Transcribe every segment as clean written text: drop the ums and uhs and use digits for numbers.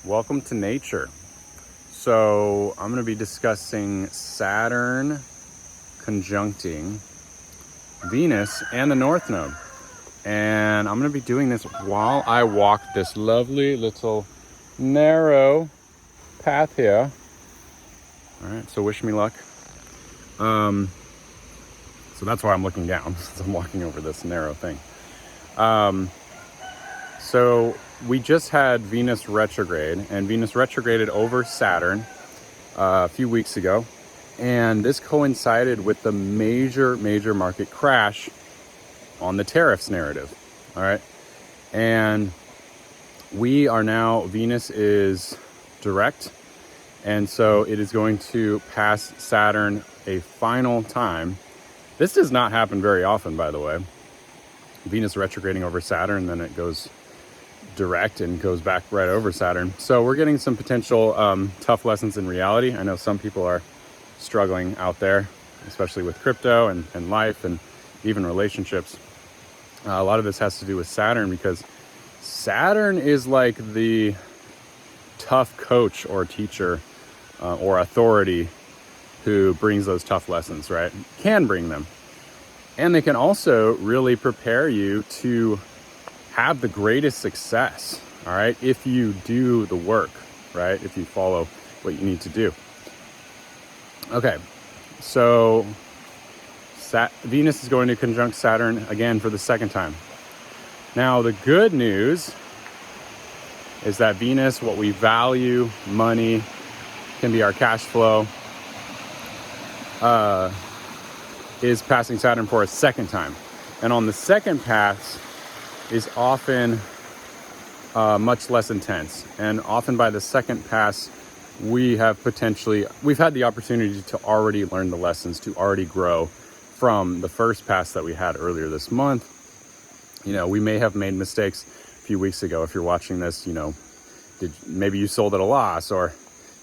Welcome to nature. So I'm going to be discussing Saturn conjuncting Venus and the North Node. And I'm going to be doing this while I walk this lovely little narrow path here. All right, so wish me luck. So that's why I'm looking down, since I'm walking over this narrow thing. So we just had Venus retrograde, and Venus retrograded over Saturn a few weeks ago. And this coincided with the major market crash on the tariffs narrative. All right. And we are now, Venus is direct. And so it is going to pass Saturn a final time. This does not happen very often, by the way. Venus retrograding over Saturn, then it goes direct and goes back right over Saturn. So we're getting some potential tough lessons in reality. I know some people are struggling out there, especially with crypto and life and even relationships. A lot of this has to do with Saturn, because Saturn is like the tough coach or teacher or authority who brings those tough lessons, right? Can bring them. And they can also really prepare you to have the greatest success, all right? If you do the work, right? If you follow what you need to do. Okay, so Venus is going to conjunct Saturn again for the second time. Now, the good news is that Venus, what we value, money, can be our cash flow, is passing Saturn for a second time. And on the second pass is often much less intense. And often by the second pass, we've had the opportunity to already learn the lessons, to already grow from the first pass that we had earlier this month. You know, we may have made mistakes a few weeks ago. If you're watching this, you know, maybe you sold at a loss, or,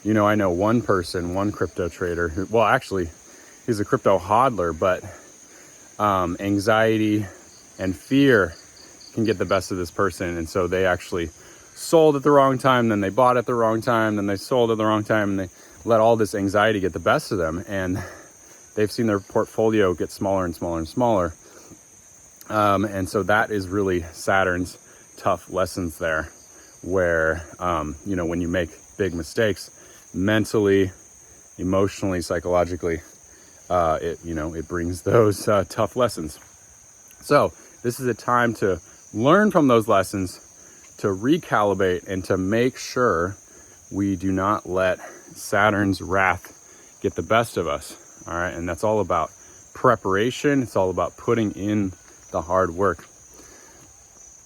you know, I know one crypto trader who, well, actually, he's a crypto hodler, but anxiety and fear can get the best of this person. And so they actually sold at the wrong time, then they bought at the wrong time, then they sold at the wrong time, and they let all this anxiety get the best of them. And they've seen their portfolio get smaller and smaller and smaller. And so that is really Saturn's tough lessons there, where, you know, when you make big mistakes, mentally, emotionally, psychologically, it brings those tough lessons. So this is a time to learn from those lessons, to recalibrate, and to make sure we do not let Saturn's wrath get the best of us. All right. And that's all about preparation. It's all about putting in the hard work.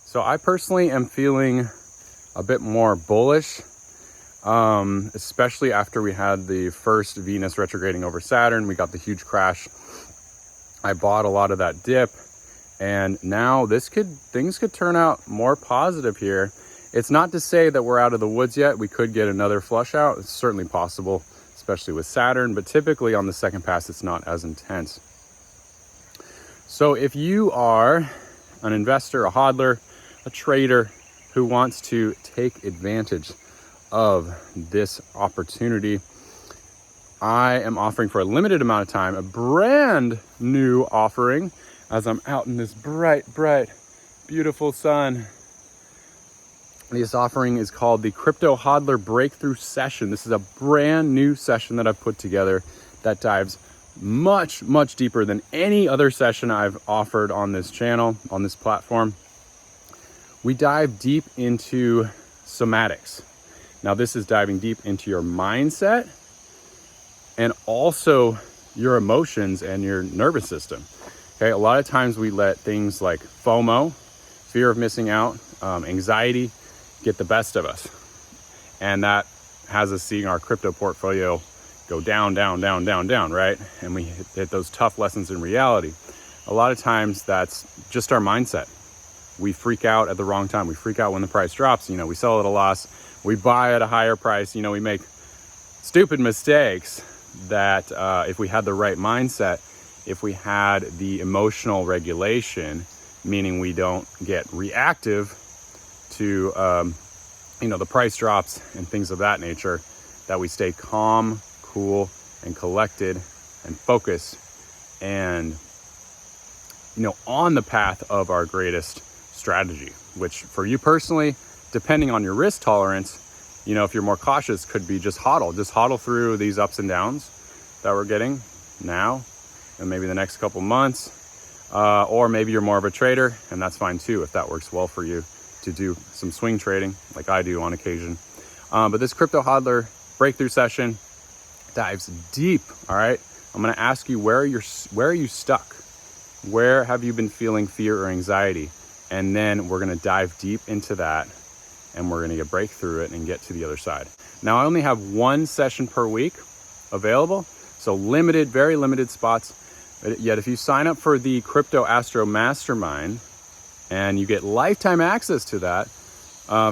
So I personally am feeling a bit more bullish, especially after we had the first Venus retrograding over Saturn. We got the huge crash. I bought a lot of that dip. And now things could turn out more positive here. It's not to say that we're out of the woods yet. We could get another flush out. It's certainly possible, especially with Saturn, but typically on the second pass, it's not as intense. So if you are an investor, a hodler, a trader who wants to take advantage of this opportunity, I am offering for a limited amount of time a brand new offering. As I'm out in this bright, beautiful sun. This offering is called the Crypto Hodler Breakthrough Session. This is a brand new session that I've put together that dives much deeper than any other session I've offered on this channel, on this platform. We dive deep into somatics. Now, this is diving deep into your mindset and also your emotions and your nervous system. Okay, a lot of times we let things like FOMO, fear of missing out, anxiety, get the best of us. And that has us seeing our crypto portfolio go down, right? And we hit those tough lessons in reality. A lot of times that's just our mindset. We freak out at the wrong time. We freak out when the price drops. You know, we sell at a loss. We buy at a higher price. You know, we make stupid mistakes that if we had the right mindset, if we had the emotional regulation, meaning we don't get reactive to the price drops and things of that nature, that we stay calm, cool, and collected and focused and, on the path of our greatest strategy, which for you personally, depending on your risk tolerance, if you're more cautious, could be just hodl through these ups and downs that we're getting now and maybe the next couple months. Or maybe you're more of a trader, and that's fine too, if that works well for you to do some swing trading like I do on occasion. But this crypto hodler breakthrough session dives deep. All right. I'm going to ask you, where are you stuck? Where have you been feeling fear or anxiety? And then we're going to dive deep into that, and we're going to break through it and get to the other side. Now, I only have one session per week available, so very limited spots. Yet if you sign up for the Crypto Astro Mastermind and you get lifetime access to that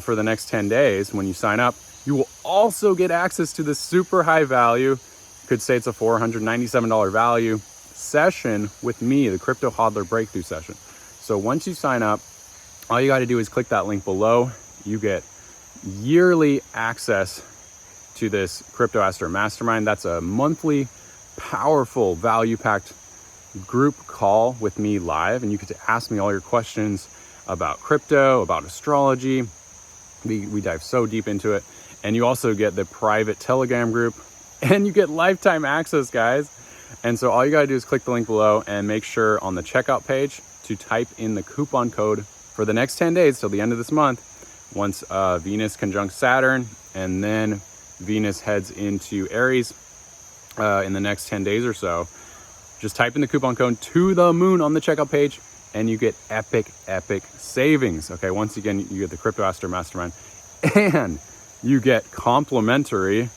for the next 10 days, when you sign up, you will also get access to this super high value, you could say it's a $497 value session with me, the Crypto Hodler Breakthrough Session. So once you sign up, all you got to do is click that link below. You get yearly access to this Crypto Astro Mastermind. That's a monthly, powerful, value-packed group call with me live, and you get to ask me all your questions about crypto, about astrology. We dive so deep into it. And you also get the private Telegram group, and you get lifetime access, guys. And so all you got to do is click the link below and make sure on the checkout page to type in the coupon code for the next 10 days till the end of this month, once Venus conjunct Saturn, and then Venus heads into Aries in the next 10 days or so. Just type in the coupon code to the moon on the checkout page, and you get epic savings. Okay, once again, you get the Crypto Astro Mastermind, and you get complimentary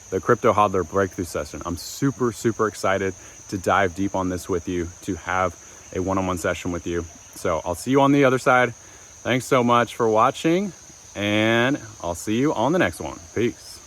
the Crypto Hodler Breakthrough Session. I'm super excited to dive deep on this with you, to have a one-on-one session with you. So I'll see you on the other side. Thanks so much for watching, and I'll see you on the next one. Peace.